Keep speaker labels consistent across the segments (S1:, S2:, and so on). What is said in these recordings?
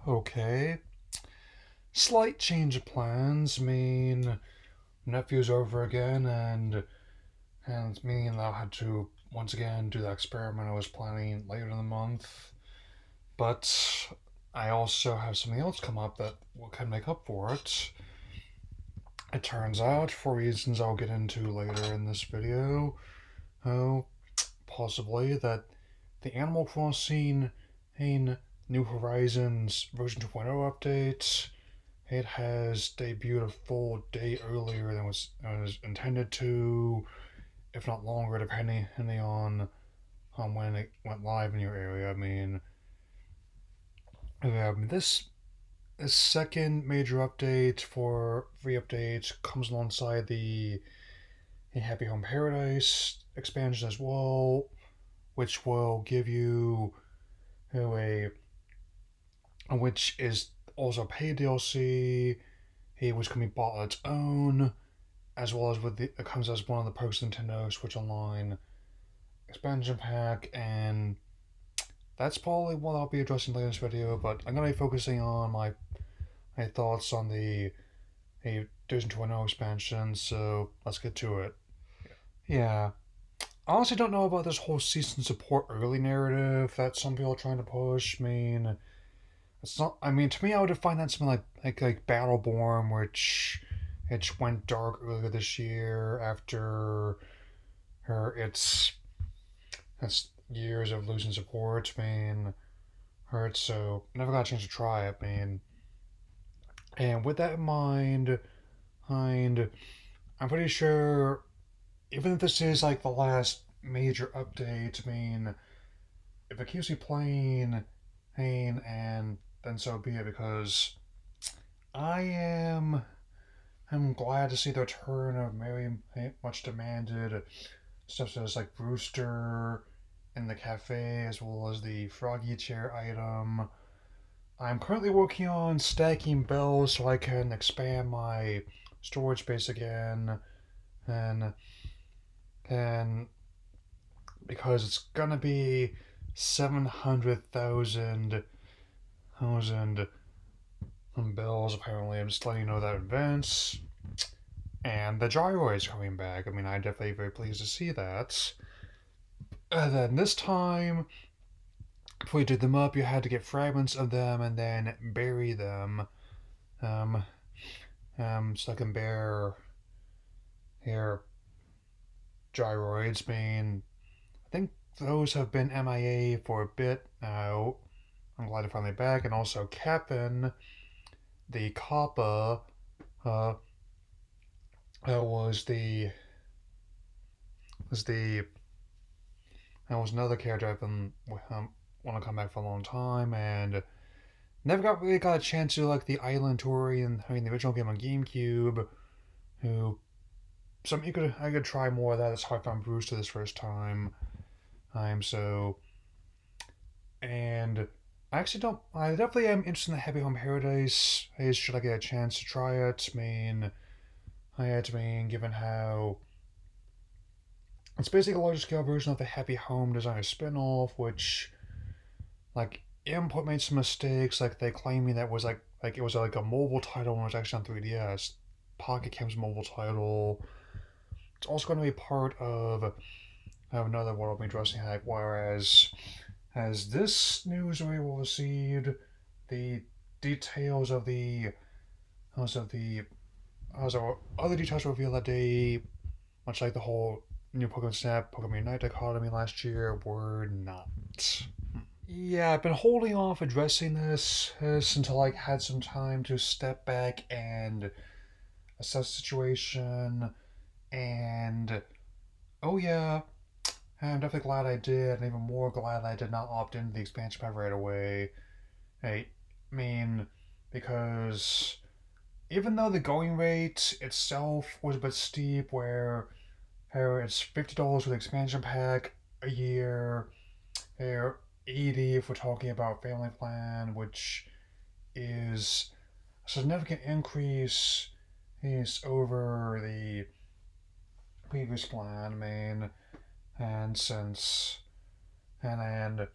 S1: Okay. Slight change of plans. Nephew's over again, and me and I had to once again do that experiment I was planning later in the month. But I also have something else come up that can make up for it. It turns out, for reasons I'll get into later in this video, oh, possibly that the Animal Crossing in New Horizons version 2.0 update, it has debuted a full day earlier than was intended to, if not longer, depending on when it went live in your area. This second major update for free updates comes alongside the Happy Home Paradise expansion as well, which will give you a which is also paid DLC, which can be bought on its own, as well as it comes as one of the perks of Nintendo Switch Online expansion pack, and that's probably what I'll be addressing later in this video. But I'm gonna be focusing on my thoughts on the Division 2.0 expansion. So let's get to it. Yeah, I honestly don't know about this whole season support early narrative that some people are trying to push. It's not. To me, I would define that something like Battleborn, which went dark earlier this year after its years of losing support. Hurt. So never got a chance to try it. And with that in mind, I'm pretty sure even if this is like the last major update, if it keeps me playing, and then so be it, because I am I'm glad to see the return of very much demanded stuff such as like Brewster in the cafe, as well as the Froggy Chair item. I'm currently working on stacking bells so I can expand my storage space again, and and because it's gonna be 700,000 bells apparently. I'm just letting you know that in advance. And the gyro is coming back. I'm definitely very pleased to see that. And then this time, before you did them up, you had to get fragments of them and then bury them. Um, so I can bear here gyroids. I think those have been MIA for a bit now. I'm glad they're finally back. And also Cap'n, the Kappa, uh, was the was the that was another character I've been want to come back for a long time, and never really got a chance to like the island tour in the original game on GameCube. Who some you could I could try more of that. It's hard to find Brewster this first time. I'm so and I actually don't. I definitely am interested in the Happy Home Paradise. Should I get a chance to try it? Given how it's basically a larger scale version of the Happy Home Designer spin-off, which like Input made some mistakes, like they claiming that was like it was like a mobile title when it was actually on 3DS. Pocket Camp's mobile title. It's also going to be part of another what I'll be addressing hack, whereas as this news we will receive the details of the of the other details revealed that day, much like the whole new Pokemon Snap, Pokemon Unite dichotomy last year, were not. Yeah, I've been holding off addressing this until I had some time to step back and assess the situation. And oh yeah, I'm definitely glad I did, and even more glad I did not opt into the expansion pack right away. I mean, because even though the going rate itself was a bit steep, where it's $50 with the expansion pack a year, or 80 if we're talking about family plan, which is a significant increase is over the previous plan. and since and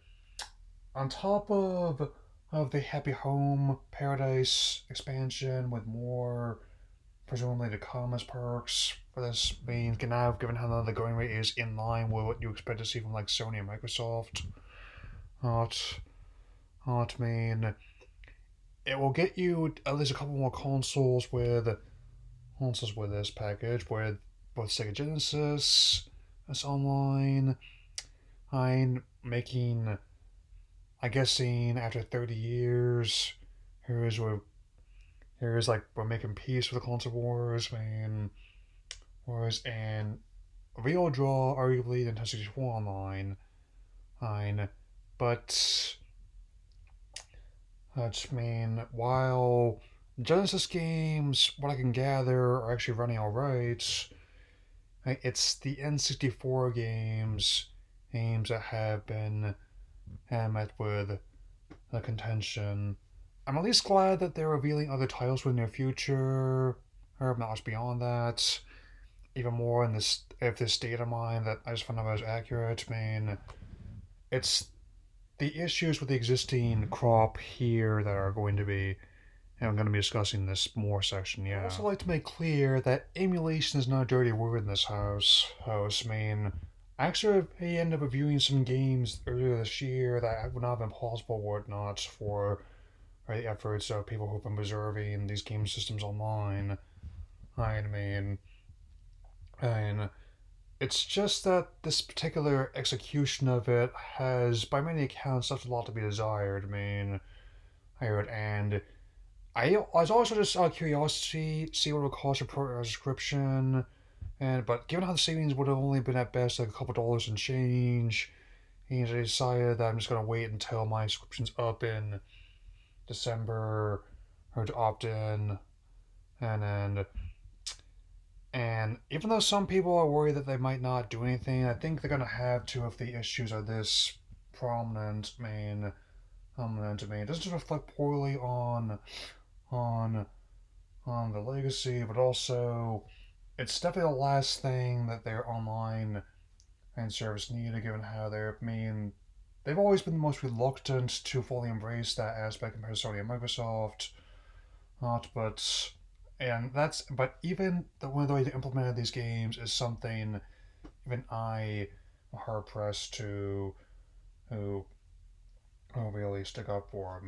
S1: on top of of the Happy Home Paradise expansion with more presumably to come as perks for this being now, given how the going rate is in line with what you expect to see from like Sony and Microsoft. Not, not mean it will get you at least a couple more consoles with this package with both Sega Genesis, it's online. I'm making, I guessing after 30 years, here's where here's like we're making peace with the console wars, man. Wars and real draw, arguably, than Nintendo 64 online. Fine. But that's mean while Genesis games, what I can gather, are actually running alright. It's the N64 games that have been met with the contention. I'm at least glad that they're revealing other titles for the near future, or not much beyond that. Even more in this, if this state of mind that I just found out was accurate. I mean, it's the issues with the existing crop here that are going to be, and I'm going to be discussing this more section. Yeah. I'd also like to make clear that emulation is not a dirty word in this house. I mean, I actually ended up reviewing some games earlier this year that would not have been possible were it not for the efforts of people who've been preserving these game systems online. And it's just that this particular execution of it has, by many accounts, left a lot to be desired. And I was also just out of curiosity, see what it would cost to put a subscription. But given how the savings would have only been at best like a couple dollars and change, I decided that I'm just gonna wait until my subscription's up in December, or to opt in, and then and even though some people are worried that they might not do anything, I think they're gonna have to if the issues are this prominent. It doesn't just reflect poorly on on the legacy, but also it's definitely the last thing that their online and service needed, given how they've always been the most reluctant to fully embrace that aspect compared to Sony and Microsoft. Not, but even one of the way they implemented these games is something even I am hard pressed to who really stick up for. I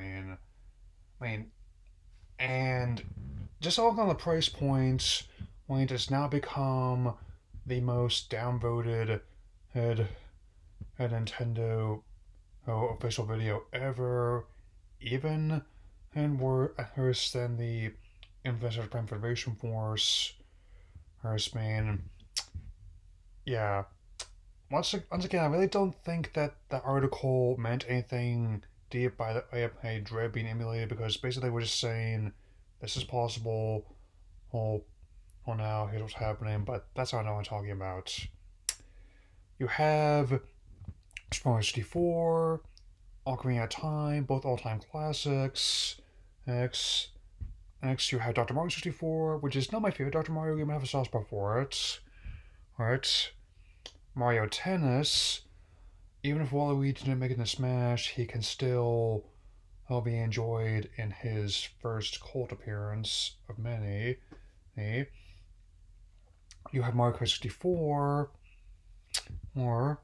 S1: mean, and just all on the price points, when it has now become the most downvoted head Nintendo official video ever, even and worse than the infamous Japan Federation Force. Yeah. Once again, I really don't think that the article meant anything deep by the way of a Dread being emulated, because basically we're just saying this is possible. Well, now here's what's happening, but that's not what I'm talking about. You have Super Mario 64, Ocarina of Time, both all-time classics. Next, you have Dr. Mario 64, which is not my favorite Dr. Mario game. I have a soft spot for it. Alright. Mario Tennis. Even if Waluigi didn't make it in Smash, he can still be enjoyed in his first cult appearance of many. You have Mario Kart 64, or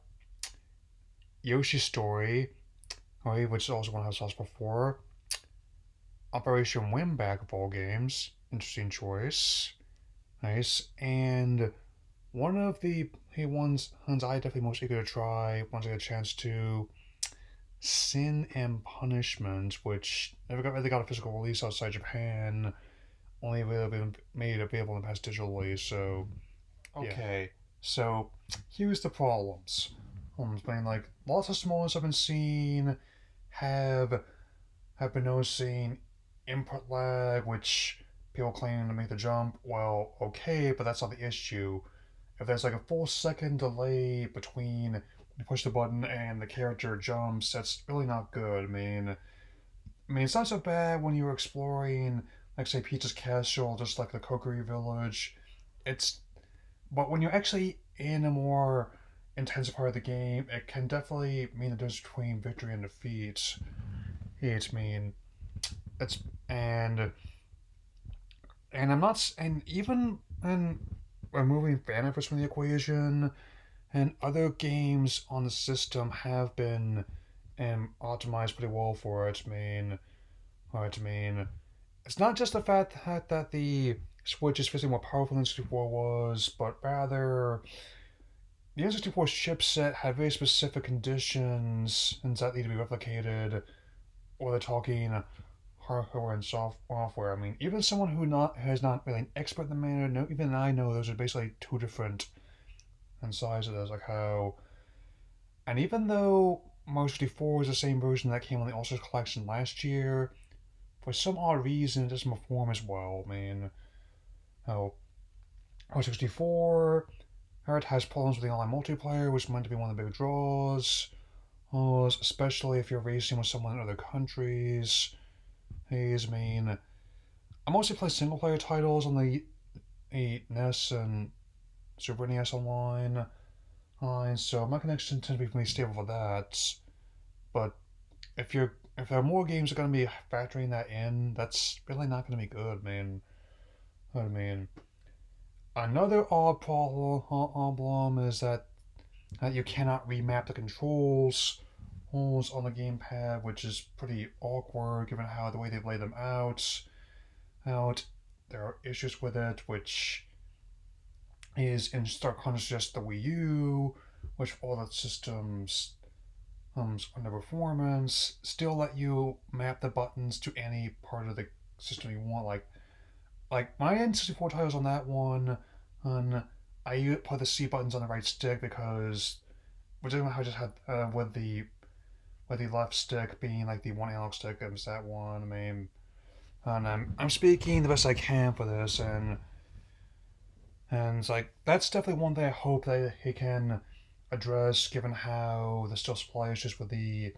S1: Yoshi's Story, which is also one I have soft spot for. Operation Windback of all games. Interesting choice. Nice. And one of the ones I definitely most eager to try once I get a chance to, Sin and Punishment, which never really got a physical release outside Japan, only been made available in the past digitally. So, okay. Yeah. So, here's the problems. Like lots of small ones I've been seeing have been noticing input lag, which people claim to make the jump. Well, okay, but that's not the issue. If there's like a full second delay between when you push the button and the character jumps, that's really not good. It's not so bad when you're exploring, like say Peach's Castle, just like the Kokiri Village. But when you're actually in a more intensive part of the game, it can definitely mean the difference between victory and defeat. it's and and I'm not and even and removing fan efforts from the equation, and other games on the system have been optimized pretty well for it. It's not just the fact that the Switch is physically more powerful than 64 was, but rather the N64 chipset had very specific conditions and that need to be replicated, or they're talking hardware and software. I mean, even someone who is not really an expert in the matter, no, even I know those are basically two different sizes. Like how, and even though Mario 64 is the same version that came on the All Stars Collection last year, for some odd reason it doesn't perform as well. I mean, how Mario 64 it has problems with the online multiplayer, which is meant to be one of the big draws. Especially if you're racing with someone in other countries. I mean, I mostly play single player titles on the NES and Super NES online, so my connection tends to be pretty stable for that. But if there are more games that are going to be factoring that in, that's really not going to be good, man. I mean, another problem is that you cannot remap the controls on the gamepad, which is pretty awkward given how the way they've laid them out. There are issues with it, which is in stark contrast to the Wii U, which all the systems underperformance still let you map the buttons to any part of the system you want. Like my N64 titles on that one, on I put the C buttons on the right stick because which is how I just had with the left stick being like the one analog stick. It was that one. I mean, and I'm speaking the best I can for this, and it's like that's definitely one thing I hope that he can address, given how there's still supply issues with the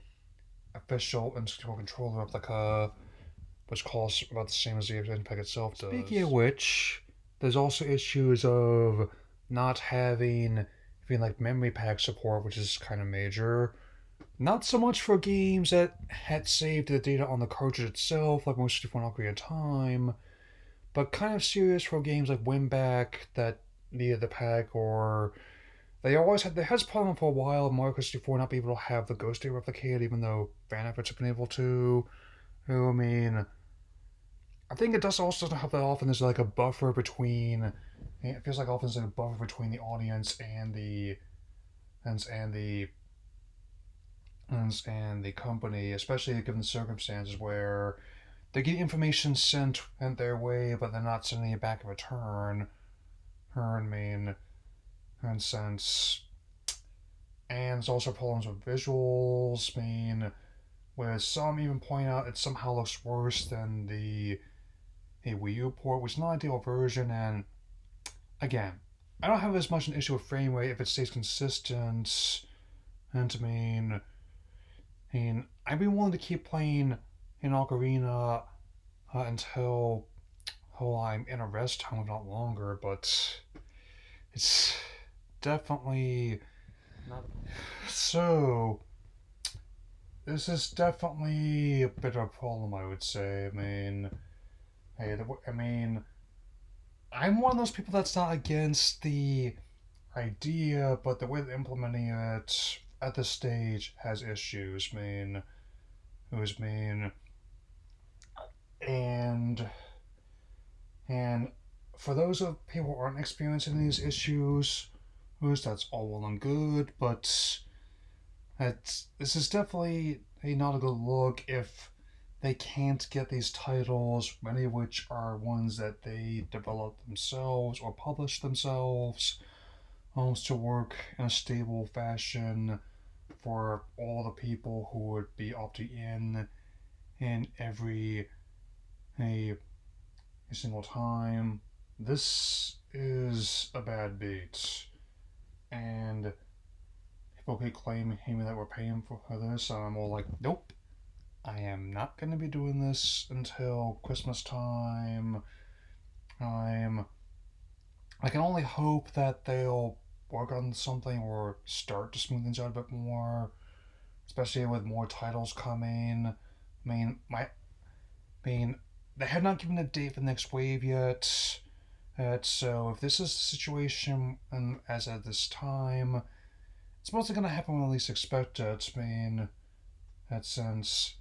S1: official N64 controller replica, which costs about the same as the N-Pack itself does. Speaking of which, there's also issues of not having like memory pack support, which is kind of major. Not so much for games that had saved the data on the cartridge itself, like most 64 Ocarina of Time, but kind of serious for games like Winback that needed the pack, or they had this problem for a while. Mario 64 not be able to have the ghost data replicated, even though fan efforts have been able to. I mean, I think it does also doesn't help that often. There's like a buffer between. It feels like often there's like a buffer between the audience and and the and the company, especially given the circumstances where they get information sent their way, but they're not sending it back in return. I mean, and since and there's also problems with visuals. I mean, where some even point out it somehow looks worse than the Wii U port, which is not an ideal version. And again, I don't have as much an issue with frame rate if it stays consistent. And I'd be willing to keep playing in Ocarina until I'm in a rest time, if not longer. But it's definitely not. So this is definitely a bit of a problem, I would say. I mean, I'm one of those people that's not against the idea, but the way they're implementing it at this stage has issues. It was mean, and and for those of people who aren't experiencing these issues, that's all well and good, but this is definitely not a good look if they can't get these titles, many of which are ones that they developed themselves or published themselves, to work in a stable fashion for all the people who would be opting in every a, a single time. This is a bad beat, and people keep claiming that we're paying for this, and I'm all like, nope. I am not going to be doing this until Christmas time. I'm. I can only hope that they'll work on something or start to smooth things out a bit more, especially with more titles coming. I mean, I mean, they have not given a date for the next wave yet. So if this is the situation, and as at this time, it's mostly gonna happen when I least expect it. I mean, that sense.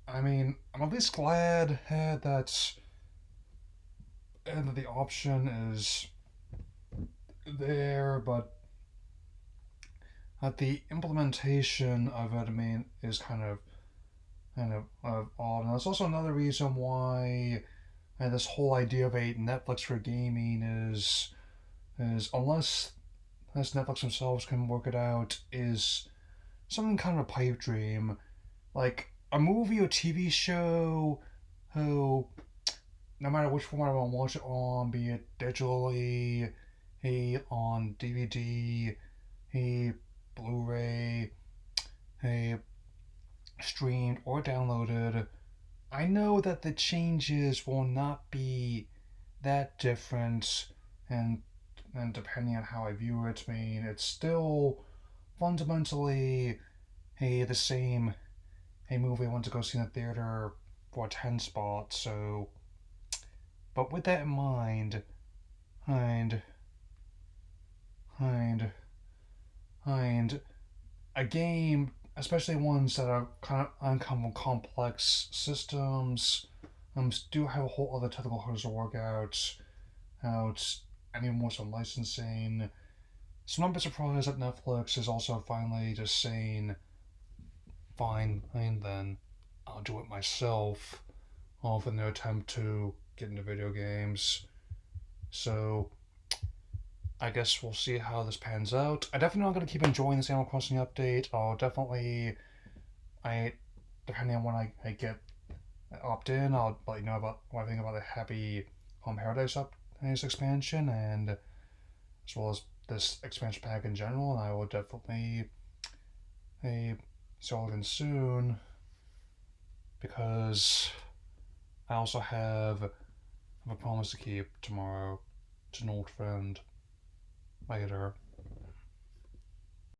S1: I mean, I'm at least glad that the option is there, but that the implementation of it, I mean, is kind of odd. And that's also another reason why this whole idea of a Netflix for gaming is unless Netflix themselves can work it out, is something kind of a pipe dream. Like a movie or TV show who, no matter which format I want to watch it on, be it digitally, on DVD, Blu-ray, streamed or downloaded, I know that the changes will not be that different, and depending on how I view it, I mean, it's still fundamentally the same movie I went to go see in the theater for a 10 spot. So, but with that in mind, and and and a game, especially ones that are kind of uncommon complex systems, do have a whole other technical hurdles to work out, and even more some licensing. So I'm not surprised that Netflix is also finally just saying, fine, and then I'll do it myself, off in their attempt to get into video games. So I guess we'll see how this pans out. I definitely not gonna keep enjoying this Animal Crossing update. I'll definitely, I depending on when I get opt in, I'll let you know about what I think about the Happy Home Paradise expansion, and as well as this expansion pack in general. And I will definitely see all again soon, because I also have a promise to keep tomorrow to an old friend later.